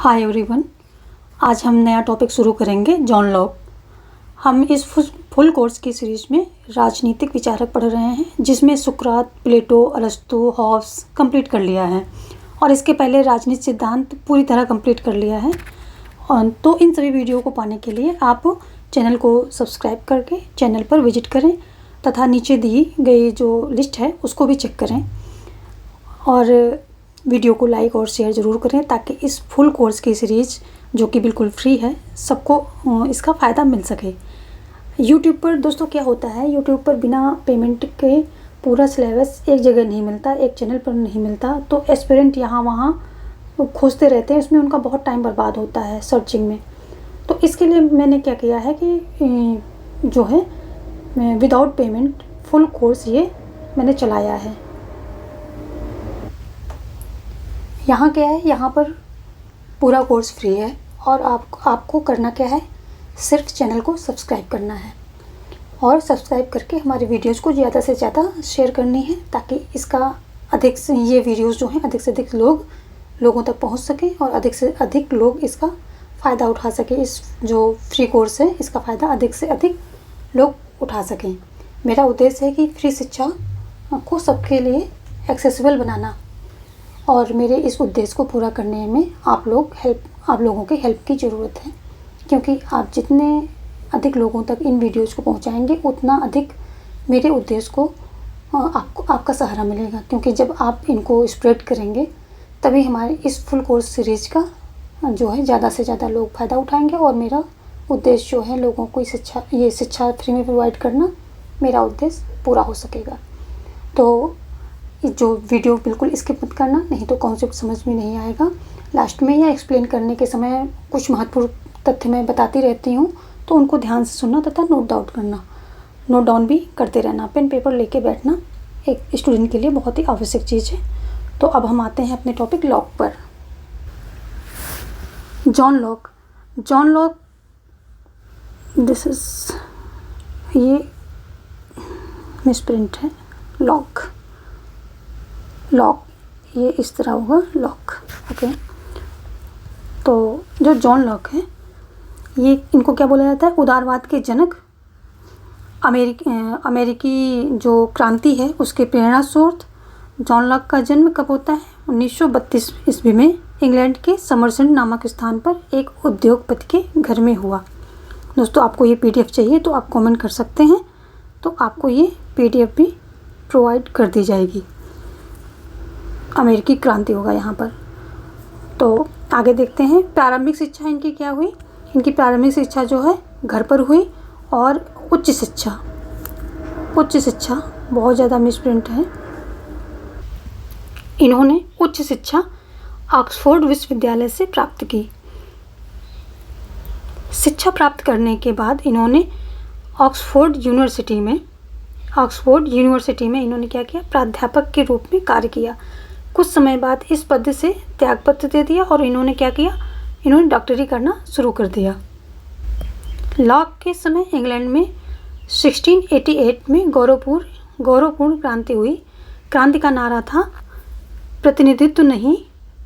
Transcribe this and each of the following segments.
Hi everyone, आज हम नया टॉपिक शुरू करेंगे जॉन लॉक। हम इस फुल कोर्स की सीरीज में राजनीतिक विचारक पढ़ रहे हैं, जिसमें सुकरात, प्लेटो, अरस्तु, हॉब्स कंप्लीट कर लिया है और इसके पहले राजनीतिक सिद्धांत पूरी तरह कंप्लीट कर लिया है। तो इन सभी वीडियो को पाने के लिए आप चैनल को सब्सक्राइब करके चैनल पर विजिट करें तथा नीचे दी गई जो लिस्ट है उसको भी चेक करें और वीडियो को लाइक और शेयर ज़रूर करें, ताकि इस फुल कोर्स की सीरीज़ जो कि बिल्कुल फ्री है सबको इसका फ़ायदा मिल सके। यूट्यूब पर दोस्तों क्या होता है, यूट्यूब पर बिना पेमेंट के पूरा सिलेबस एक जगह नहीं मिलता, एक चैनल पर नहीं मिलता। तो एस्पिरेंट यहाँ वहाँ खोजते रहते हैं, इसमें उनका बहुत टाइम बर्बाद होता है सर्चिंग में। तो इसके लिए मैंने क्या किया है कि जो है विदाउट पेमेंट फुल कोर्स ये मैंने चलाया है। यहाँ क्या है, यहाँ पर पूरा कोर्स फ्री है और आपको करना क्या है, सिर्फ चैनल को सब्सक्राइब करना है और सब्सक्राइब करके हमारी वीडियोज़ को ज़्यादा से ज़्यादा शेयर करनी है, ताकि इसका अधिक से ये वीडियोज़ जो हैं अधिक से अधिक लोगों तक पहुँच सकें और अधिक से अधिक लोग इसका फ़ायदा उठा सकें। इस जो फ्री कोर्स है इसका फ़ायदा अधिक से अधिक लोग उठा सकें। मेरा उद्देश्य है कि फ्री शिक्षा को सबके लिए एक्सेसिबल बनाना, और मेरे इस उद्देश्य को पूरा करने में आप लोगों की हेल्प की ज़रूरत है, क्योंकि आप जितने अधिक लोगों तक इन वीडियोज़ को पहुंचाएंगे उतना अधिक मेरे उद्देश्य को आपका सहारा मिलेगा। क्योंकि जब आप इनको स्प्रेड करेंगे तभी हमारे इस फुल कोर्स सीरीज़ का जो है ज़्यादा से ज़्यादा लोग फ़ायदा उठाएंगे और मेरा उद्देश्य जो है लोगों को ये शिक्षा फ्री में प्रोवाइड करना, मेरा उद्देश्य पूरा हो सकेगा। तो जो वीडियो बिल्कुल स्किप मत करना, नहीं तो कॉन्सेप्ट समझ में नहीं आएगा। लास्ट में या एक्सप्लेन करने के समय कुछ महत्वपूर्ण तथ्य मैं बताती रहती हूँ, तो उनको ध्यान से सुनना तथा नोट डाउन भी करते रहना। पेन पेपर लेके बैठना एक स्टूडेंट के लिए बहुत ही आवश्यक चीज़ है। तो अब हम आते हैं अपने टॉपिक लॉक पर। जॉन लॉक दिस इज ये मिसप्रिंट है, लॉक ये इस तरह होगा, लॉक। ओके, तो जो जॉन लॉक है ये इनको क्या बोला जाता है, उदारवाद के जनक। अमेरिकी जो क्रांति है उसके प्रेरणा स्रोत। जॉन लॉक का जन्म कब होता है, 1932 ईस्वी में इंग्लैंड के समरसेट नामक स्थान पर एक उद्योगपति के घर में हुआ। दोस्तों आपको ये PDF चाहिए तो आप कमेंट कर सकते हैं, तो आपको ये PDF भी प्रोवाइड कर दी जाएगी। अमेरिकी क्रांति होगा यहाँ पर। तो आगे देखते हैं, प्रारंभिक शिक्षा इनकी क्या हुई। इनकी प्रारंभिक शिक्षा जो है घर पर हुई, और उच्च शिक्षा बहुत ज़्यादा मिसप्रिंट है। इन्होंने उच्च शिक्षा ऑक्सफोर्ड विश्वविद्यालय से प्राप्त की। शिक्षा प्राप्त करने के बाद इन्होंने ऑक्सफोर्ड यूनिवर्सिटी में इन्होंने क्या किया, प्राध्यापक के रूप में कार्य किया। कुछ समय बाद इस पद से त्यागपत्र दे दिया और इन्होंने क्या किया, इन्होंने डॉक्टरी करना शुरू कर दिया। लॉक के समय इंग्लैंड में 1688 में गौरवपूर्ण क्रांति हुई। क्रांति का नारा था, प्रतिनिधित्व नहीं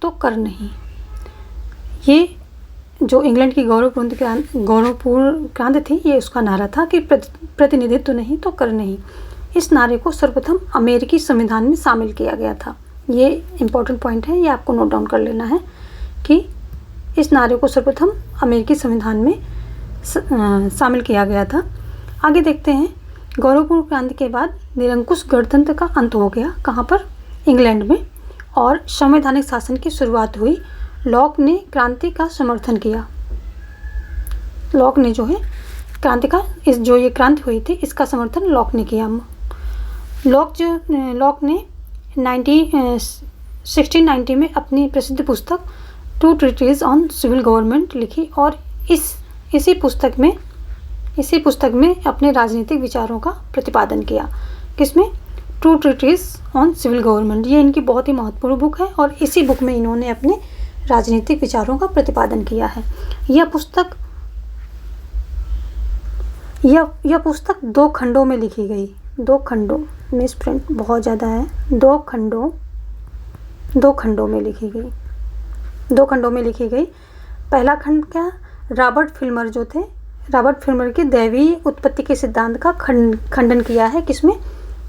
तो कर नहीं। ये जो इंग्लैंड की गौरवपूर्ण क्रांति थी, ये उसका नारा था कि प्रतिनिधित्व नहीं तो कर नहीं। इस नारे को सर्वप्रथम अमेरिकी संविधान में शामिल किया गया था। ये इम्पोर्टेंट पॉइंट है, ये आपको नोट डाउन कर लेना है कि इस नारे को सर्वप्रथम अमेरिकी संविधान में शामिल किया गया था। आगे देखते हैं, गौरवपूर्ण क्रांति के बाद निरंकुश गणतंत्र का अंत हो गया। कहाँ पर, इंग्लैंड में, और संवैधानिक शासन की शुरुआत हुई। लॉक ने क्रांति का समर्थन किया। लॉक ने जो है क्रांति का जो ये क्रांति हुई थी इसका समर्थन लॉक ने किया। लॉक ने 1690 में अपनी प्रसिद्ध पुस्तक two treatises on civil government लिखी, और इसी पुस्तक में अपने राजनीतिक विचारों का प्रतिपादन किया। किसमें, two treatises on civil government. ये इनकी बहुत ही महत्वपूर्ण बुक है और इसी बुक में इन्होंने अपने राजनीतिक विचारों का प्रतिपादन किया है। यह पुस्तक 2 खंडों में लिखी गई। 2 खंडों, मिसप्रिंट बहुत ज़्यादा है, 2 खंडों में लिखी गई। 2 खंडों में लिखी गई। पहला खंड क्या, रॉबर्ट फिल्मर जो थे, रॉबर्ट फिल्मर की दैवीय उत्पत्ति के सिद्धांत का खंडन किया है। किसमें,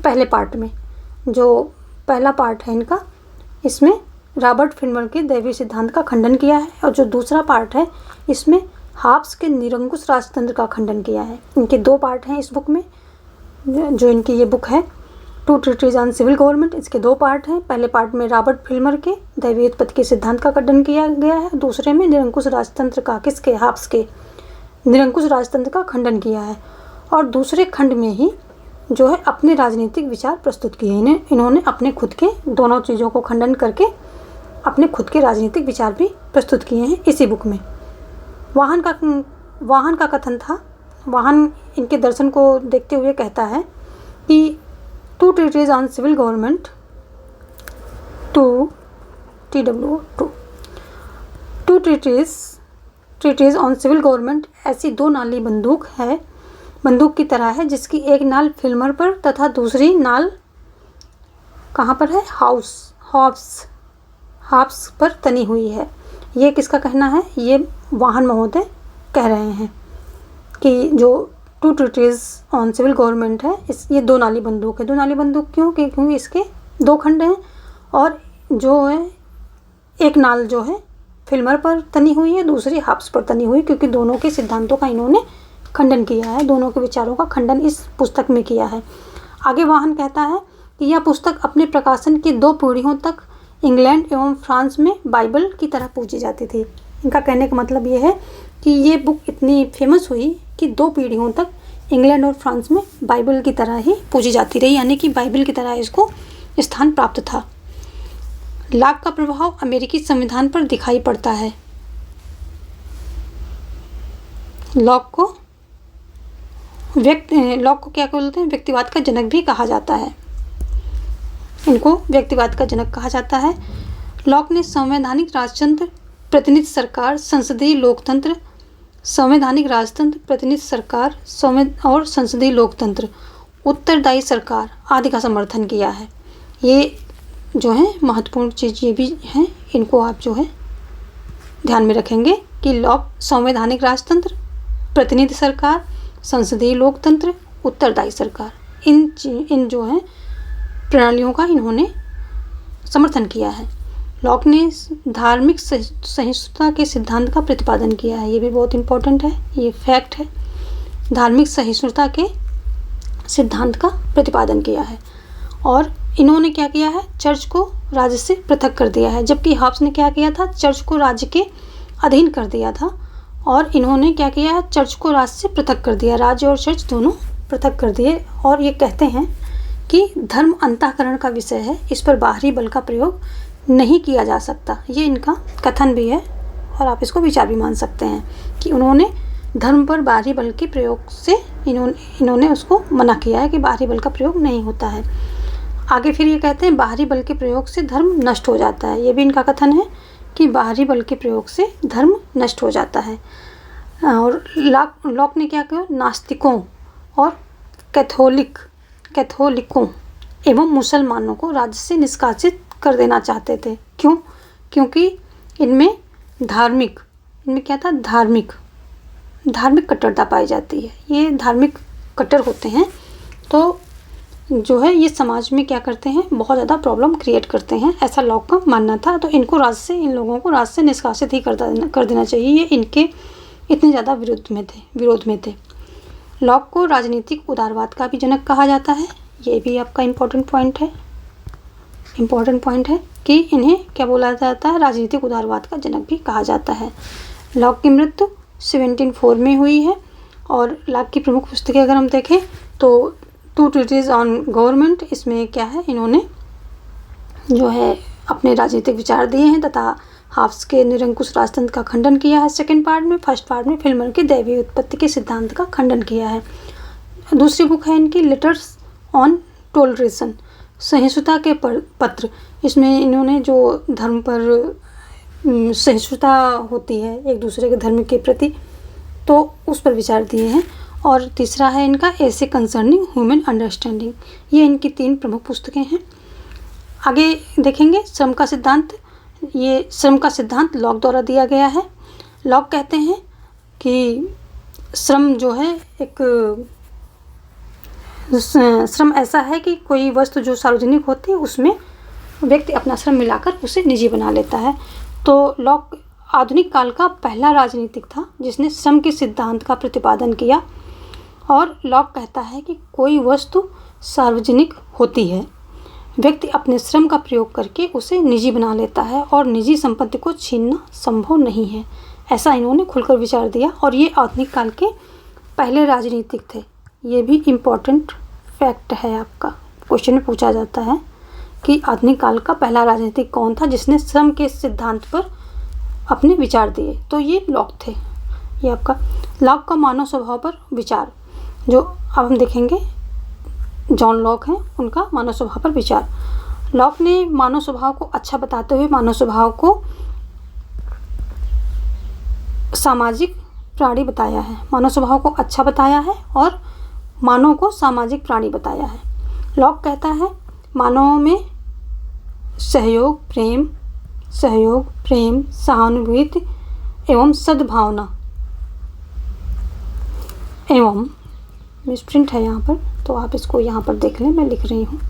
पहले पार्ट में। जो पहला पार्ट है इनका, इसमें रॉबर्ट फिल्मर के दैवीय सिद्धांत का खंडन किया है। और जो दूसरा पार्ट है, इसमें हाब्स के निरंकुश राजतंत्र का खंडन किया है। इनके 2 पार्ट हैं इस बुक में। जो इनकी ये बुक है 2 ट्रीटीज ऑन सिविल गवर्नमेंट, इसके 2 पार्ट हैं। पहले पार्ट में रॉबर्ट फिल्मर के दैवीय उत्पत्ति के सिद्धांत का खंडन किया गया है, दूसरे में निरंकुश राजतंत्र का, किसके, हाब्स के निरंकुश राजतंत्र का खंडन किया है। और दूसरे खंड में ही जो है अपने राजनीतिक विचार प्रस्तुत किए। इन्होंने अपने खुद के दोनों चीज़ों को खंडन करके अपने खुद के राजनीतिक विचार भी प्रस्तुत किए हैं इसी बुक में। वाहन का कथन था, वाहन इनके दर्शन को देखते हुए कहता है कि 2 treatises on civil government, 2 treatises on civil government ऐसी 2 नाली बंदूक की तरह है, जिसकी एक नाल फिल्मर पर तथा दूसरी नाल कहाँ पर है, हाब्स पर तनी हुई है। ये किसका कहना है, ये वाहन महोदय कह रहे हैं कि जो 2 ट्रीटीज ऑन सिविल गवर्नमेंट है, ये 2 नाली बंदूक है। 2 नाली बंदूक क्यों, क्योंकि इसके 2 खंड हैं और जो है एक नाल जो है फिल्मर पर तनी हुई है, दूसरी हाब्स पर तनी हुई, क्योंकि दोनों के सिद्धांतों का इन्होंने खंडन किया है, दोनों के विचारों का खंडन इस पुस्तक में किया है। आगे वाहन कहता है कि यह पुस्तक अपने प्रकाशन की 2 पीढ़ियों तक इंग्लैंड एवं फ्रांस में बाइबल की तरह पूजी जाती थी। इनका कहने का मतलब ये है कि ये बुक इतनी फेमस हुई कि 2 पीढ़ियों तक इंग्लैंड और फ्रांस में बाइबल की तरह ही पूजी जाती रही, यानी कि बाइबल की तरह इसको स्थान प्राप्त था। लॉक का प्रभाव अमेरिकी संविधान पर दिखाई पड़ता है। लॉक को क्या बोलते हैं, व्यक्तिवाद का जनक भी कहा जाता है। इनको व्यक्तिवाद का जनक कहा जाता है। लॉक ने संवैधानिक राजतंत्र, प्रतिनिधि सरकार, संसदीय लोकतंत्र, संवैधानिक राजतंत्र, प्रतिनिधि सरकार और संसदीय लोकतंत्र, उत्तरदायी सरकार आदि का समर्थन किया है। ये जो है महत्वपूर्ण चीज़ ये भी हैं, इनको आप जो है ध्यान में रखेंगे कि लॉक संवैधानिक राजतंत्र, प्रतिनिधि सरकार, संसदीय लोकतंत्र, उत्तरदायी सरकार, इन जो है प्रणालियों का इन्होंने समर्थन किया है। लॉक ने धार्मिक सहिष्णुता के सिद्धांत का प्रतिपादन किया है। ये भी बहुत इम्पोर्टेंट है, ये फैक्ट है। धार्मिक सहिष्णुता के सिद्धांत का प्रतिपादन किया है। और इन्होंने क्या किया है, चर्च को राज्य से पृथक कर दिया है, जबकि हाब्स ने क्या किया था, चर्च को राज्य के अधीन कर दिया था। और इन्होंने क्या किया है, चर्च को राज्य से पृथक कर दिया, राज्य और चर्च दोनों पृथक कर दिए। और ये कहते हैं कि धर्म अंतःकरण का विषय है, इस पर बाहरी बल का प्रयोग नहीं किया जा सकता। ये इनका कथन भी है और आप इसको विचार भी मान सकते हैं कि उन्होंने धर्म पर बाहरी बल के प्रयोग से इन्होंने उसको मना किया है कि बाहरी बल का प्रयोग नहीं होता है। आगे फिर ये कहते हैं बाहरी बल के प्रयोग से धर्म नष्ट हो जाता है। ये भी इनका कथन है कि बाहरी बल के प्रयोग से धर्म नष्ट हो जाता है। और लॉक ने क्या किया, नास्तिकों और कैथोलिकों एवं मुसलमानों को राज्य से निष्कासित कर देना चाहते थे। क्यों? क्योंकि इनमें क्या था, धार्मिक कट्टरता पाई जाती है। ये धार्मिक कट्टर होते हैं, तो जो है ये समाज में क्या करते हैं, बहुत ज़्यादा प्रॉब्लम क्रिएट करते हैं, ऐसा लॉक का मानना था। तो इन लोगों को राज्य से निष्कासित ही कर देना चाहिए। ये इनके इतने ज़्यादा विरोध में थे। लॉक को राजनीतिक उदारवाद का भी जनक कहा जाता है। ये भी आपका इम्पोर्टेंट पॉइंट है कि इन्हें क्या बोला जाता है, राजनीतिक उदारवाद का जनक भी कहा जाता है। लॉक की मृत्यु 1704 में हुई है। और लॉक की प्रमुख पुस्तकें अगर हम देखें तो 2 ट्रीटीज ऑन गवर्नमेंट, इसमें क्या है, इन्होंने जो है अपने राजनीतिक विचार दिए हैं तथा हाब्स के निरंकुश राजतंत्र का खंडन किया है सेकंड पार्ट में। फर्स्ट पार्ट में फिल्मर की दैवीय उत्पत्ति के सिद्धांत का खंडन किया है। दूसरी बुक है इनकी लेटर्स ऑन टोलरेशन, सहिष्णुता के पत्र। इसमें इन्होंने जो धर्म पर सहिष्णुता होती है एक दूसरे के धर्म के प्रति, तो उस पर विचार दिए हैं। और तीसरा है इनका ऐसे कंसर्निंग ह्यूमन अंडरस्टैंडिंग। ये इनकी 3 प्रमुख पुस्तकें हैं। आगे देखेंगे श्रम का सिद्धांत, ये श्रम का सिद्धांत लॉक द्वारा दिया गया है। लॉक कहते हैं कि श्रम जो है श्रम ऐसा है कि कोई वस्तु जो सार्वजनिक होती है उसमें व्यक्ति अपना श्रम मिलाकर उसे निजी बना लेता है। तो लॉक आधुनिक काल का पहला राजनीतिक था जिसने श्रम के सिद्धांत का प्रतिपादन किया। और लॉक कहता है कि कोई वस्तु सार्वजनिक होती है, व्यक्ति अपने श्रम का प्रयोग करके उसे निजी बना लेता है और निजी संपत्ति को छीनना संभव नहीं है। ऐसा इन्होंने खुलकर विचार दिया और ये आधुनिक काल के पहले राजनीतिक थे। ये भी इम्पोर्टेंट फैक्ट है, आपका क्वेश्चन में पूछा जाता है कि आधुनिक काल का पहला राजनीतिक कौन था जिसने श्रम के सिद्धांत पर अपने विचार दिए। तो ये लॉक थे। ये आपका लॉक का मानव स्वभाव पर विचार, जो अब हम देखेंगे जॉन लॉक हैं, उनका मानव स्वभाव पर विचार। लॉक ने मानव स्वभाव को अच्छा बताते हुए मानव स्वभाव को सामाजिक प्राणी बताया है। मानव स्वभाव को अच्छा बताया है और मानव को सामाजिक प्राणी बताया है। लॉक कहता है मानव में सहयोग, प्रेम, सहानुभूति एवं सद्भावना एवं मिसप्रिंट है यहाँ पर, तो आप इसको यहाँ पर देख लें, मैं लिख रही हूँ,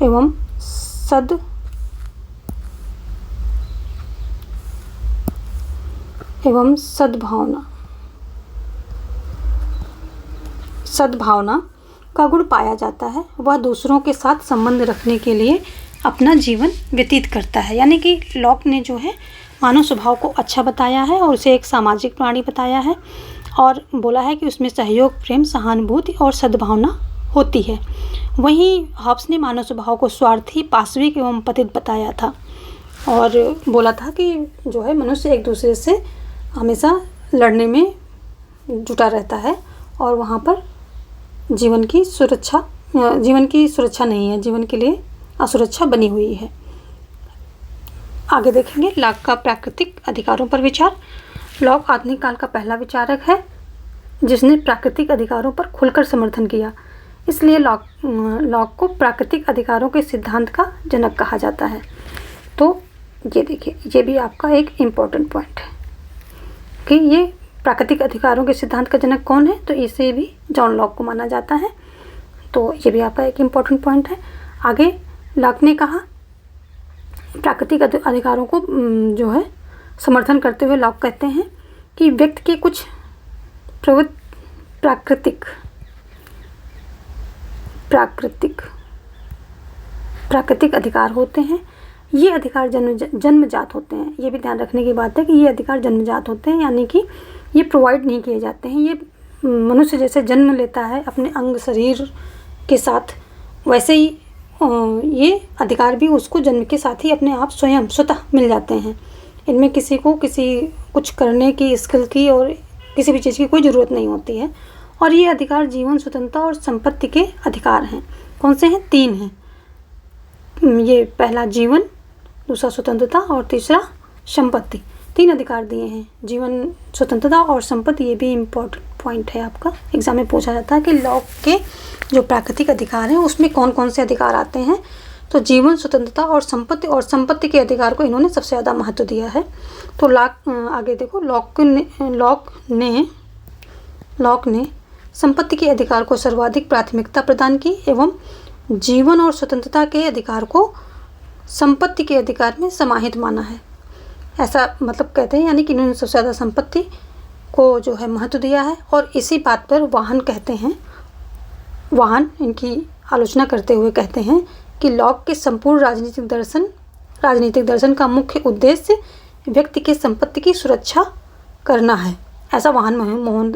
एवं सद्भावना का गुण पाया जाता है। वह दूसरों के साथ संबंध रखने के लिए अपना जीवन व्यतीत करता है। यानी कि लॉक ने जो है मानव स्वभाव को अच्छा बताया है और उसे एक सामाजिक प्राणी बताया है और बोला है कि उसमें सहयोग, प्रेम, सहानुभूति और सद्भावना होती है। वहीं हॉब्स ने मानव स्वभाव को स्वार्थी, पाशविक एवं पतित बताया था और बोला था कि जो है मनुष्य एक दूसरे से हमेशा लड़ने में जुटा रहता है और वहाँ पर जीवन की सुरक्षा नहीं है, जीवन के लिए असुरक्षा बनी हुई है। आगे देखेंगे लॉक का प्राकृतिक अधिकारों पर विचार। लॉक आधुनिक काल का पहला विचारक है जिसने प्राकृतिक अधिकारों पर खुलकर समर्थन किया, इसलिए लॉक को प्राकृतिक अधिकारों के सिद्धांत का जनक कहा जाता है। तो ये देखिए, ये भी आपका एक इम्पोर्टेंट पॉइंट है कि ये प्राकृतिक अधिकारों के सिद्धांत का जनक कौन है, तो इसे भी जॉन लॉक को माना जाता है। तो ये भी आपका एक इम्पोर्टेंट पॉइंट है। आगे लॉक ने कहा प्राकृतिक अधिकारों को जो है समर्थन करते हुए लॉक कहते हैं कि व्यक्ति के कुछ प्राकृतिक अधिकार होते हैं। ये अधिकार जन्मजात होते हैं। ये भी ध्यान रखने की बात है कि ये अधिकार जन्मजात होते हैं, यानी कि ये प्रोवाइड नहीं किए जाते हैं। ये मनुष्य जैसे जन्म लेता है अपने अंग शरीर के साथ, वैसे ही ये अधिकार भी उसको जन्म के साथ ही अपने आप स्वतः मिल जाते हैं। इनमें किसी को कुछ करने की, स्किल की और किसी भी चीज़ की कोई ज़रूरत नहीं होती है। और ये अधिकार जीवन, स्वतंत्रता और संपत्ति के अधिकार हैं। कौन से हैं? 3 हैं। ये पहला जीवन, दूसरा स्वतंत्रता और तीसरा संपत्ति। 3 अधिकार दिए हैं, जीवन, स्वतंत्रता और संपत्ति। ये भी इम्पोर्टेंट पॉइंट है, आपका एग्जाम में पूछा जाता है कि लॉक के जो प्राकृतिक अधिकार हैं उसमें कौन कौन से अधिकार आते हैं। तो जीवन, स्वतंत्रता और संपत्ति के अधिकार को इन्होंने सबसे ज़्यादा महत्व दिया है। तो आगे देखो, लॉक ने संपत्ति के अधिकार को सर्वाधिक प्राथमिकता प्रदान की एवं जीवन और स्वतंत्रता के अधिकार को संपत्ति के अधिकार में समाहित माना है। ऐसा मतलब कहते हैं, यानी कि इन्होंने सबसे ज़्यादा संपत्ति को जो है महत्व दिया है। और इसी बात पर वाहन इनकी आलोचना करते हुए कहते हैं कि लॉक के संपूर्ण राजनीतिक दर्शन का मुख्य उद्देश्य व्यक्ति के संपत्ति की सुरक्षा करना है। ऐसा वाहन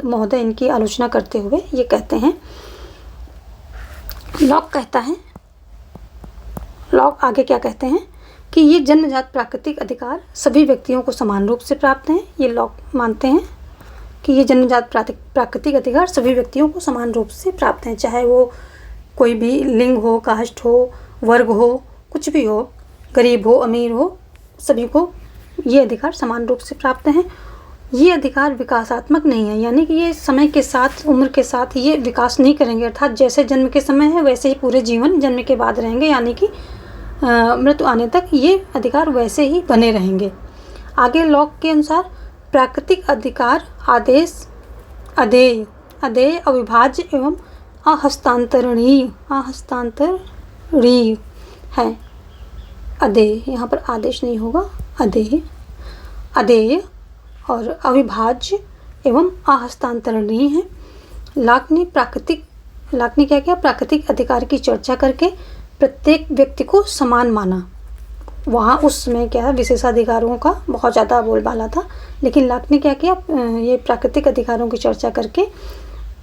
महोदय इनकी आलोचना करते हुए ये कहते हैं। लॉक आगे क्या कहते हैं कि ये जन्मजात प्राकृतिक अधिकार सभी व्यक्तियों को समान रूप से प्राप्त हैं। ये लॉक मानते हैं कि ये जन्मजात प्राकृतिक अधिकार सभी व्यक्तियों को समान रूप से प्राप्त हैं, चाहे वो कोई भी लिंग हो, कास्ट हो, वर्ग हो, कुछ भी हो, गरीब हो, अमीर हो, सभी को ये अधिकार समान रूप से प्राप्त हैं। ये अधिकार विकासात्मक नहीं है, यानी कि ये समय के साथ, उम्र के साथ ये विकास नहीं करेंगे, अर्थात जैसे जन्म के समय है वैसे ही पूरे जीवन जन्म के बाद रहेंगे, यानी कि मृत्यु आने तक ये अधिकार वैसे ही बने रहेंगे। आगे लॉक के अनुसार प्राकृतिक अधिकार आदेश अधेय अविभाज्य एवं अहस्तांतरणीय है। अधेय, यहाँ पर आदेश नहीं होगा, अधेय और अविभाज्य एवं अहस्तांतरणीय है। लॉक ने क्या किया, प्राकृतिक अधिकार की चर्चा करके प्रत्येक व्यक्ति को समान माना। वहाँ उस समय क्या है, विशेषाधिकारों का बहुत ज़्यादा बोलबाला था, लेकिन लॉक ने क्या किया, ये प्राकृतिक अधिकारों की चर्चा करके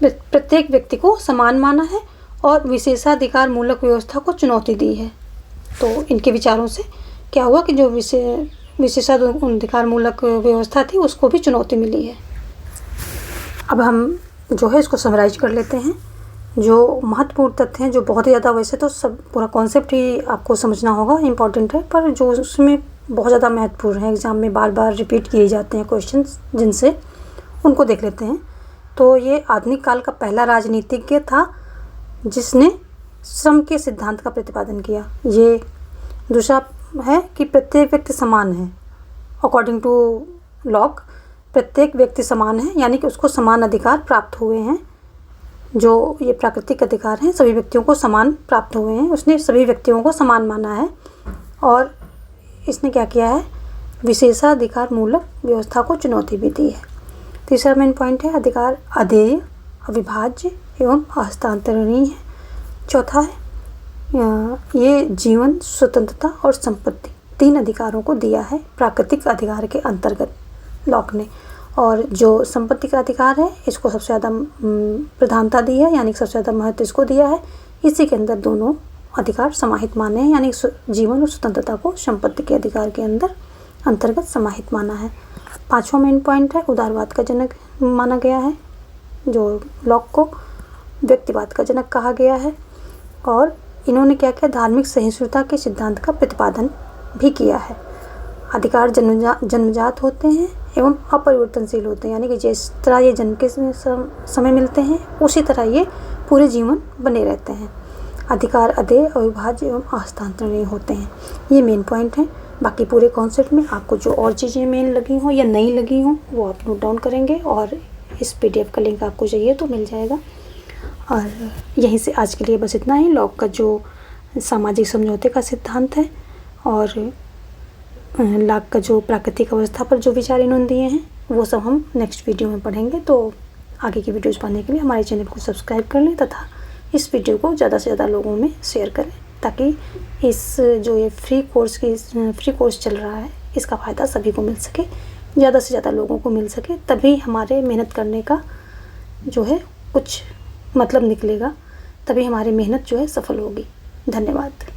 प्रत्येक व्यक्ति को समान माना है और विशेषाधिकार मूलक व्यवस्था को चुनौती दी है। तो इनके विचारों से क्या हुआ कि जो विशेषाधिकार मूलक व्यवस्था थी उसको भी चुनौती मिली है। अब हम जो है इसको समराइज कर लेते हैं। जो महत्वपूर्ण तथ्य हैं, जो बहुत ही ज़्यादा, वैसे तो सब पूरा कॉन्सेप्ट ही आपको समझना होगा, इम्पॉर्टेंट है, पर जो उसमें बहुत ज़्यादा महत्वपूर्ण है, एग्ज़ाम में बार बार रिपीट किए जाते हैं क्वेश्चंस जिनसे, उनको देख लेते हैं। तो ये आधुनिक काल का पहला राजनीतिज्ञ था जिसने श्रम के सिद्धांत का प्रतिपादन किया। ये दूसरा है कि प्रत्येक व्यक्ति समान है। अकॉर्डिंग टू लॉक प्रत्येक व्यक्ति समान है, यानी कि उसको समान अधिकार प्राप्त हुए हैं। जो ये प्राकृतिक अधिकार हैं सभी व्यक्तियों को समान प्राप्त हुए हैं, उसने सभी व्यक्तियों को समान माना है। और इसने क्या किया है, विशेषाधिकार मूलक व्यवस्था को चुनौती भी दी है। तीसरा मेन पॉइंट है अधिकार अधेय अविभाज्य एवं हस्तांतरणीय है। चौथा है ये जीवन, स्वतंत्रता और संपत्ति, 3 अधिकारों को दिया है प्राकृतिक अधिकार के अंतर्गत लॉक ने। और जो संपत्ति का अधिकार है इसको सबसे ज़्यादा प्रधानता दी है, यानी सबसे ज़्यादा महत्व इसको दिया है। इसी के अंदर दोनों अधिकार समाहित माने हैं, यानी जीवन और स्वतंत्रता को संपत्ति के अधिकार के अंतर्गत समाहित माना है। 5वां मेन पॉइंट है उदारवाद का जनक माना गया है। जो लॉक को व्यक्तिवाद का जनक कहा गया है। और इन्होंने क्या किया, धार्मिक सहिष्णुता के सिद्धांत का प्रतिपादन भी किया है। अधिकार जन्मजात होते हैं एवं अपरिवर्तनशील होते हैं, यानी कि जिस तरह ये जन्म के समय मिलते हैं उसी तरह ये पूरे जीवन बने रहते हैं। अधिकार अधेय अविभाज्य एवं हस्तांतरणीय होते हैं। ये मेन पॉइंट हैं। बाकी पूरे कॉन्सेप्ट में आपको जो और चीज़ें मेन लगी हों या नहीं लगी हों वो आप नोट डाउन करेंगे, और इस PDF का लिंक आपको चाहिए तो मिल जाएगा। और यहीं से आज के लिए बस इतना ही। लॉक का जो सामाजिक समझौते का सिद्धांत है और लॉक का जो प्राकृतिक अवस्था पर जो विचार इन्होंने दिए हैं वो सब हम नेक्स्ट वीडियो में पढ़ेंगे। तो आगे की वीडियोज़ पाने के लिए हमारे चैनल को सब्सक्राइब कर लें तथा इस वीडियो को ज़्यादा से ज़्यादा लोगों में शेयर करें, ताकि इस जो ये फ्री कोर्स चल रहा है इसका फ़ायदा सभी को मिल सके, ज़्यादा से ज़्यादा लोगों को मिल सके। तभी हमारे मेहनत करने का जो है कुछ मतलब निकलेगा, तभी हमारी मेहनत जो है सफल होगी। धन्यवाद।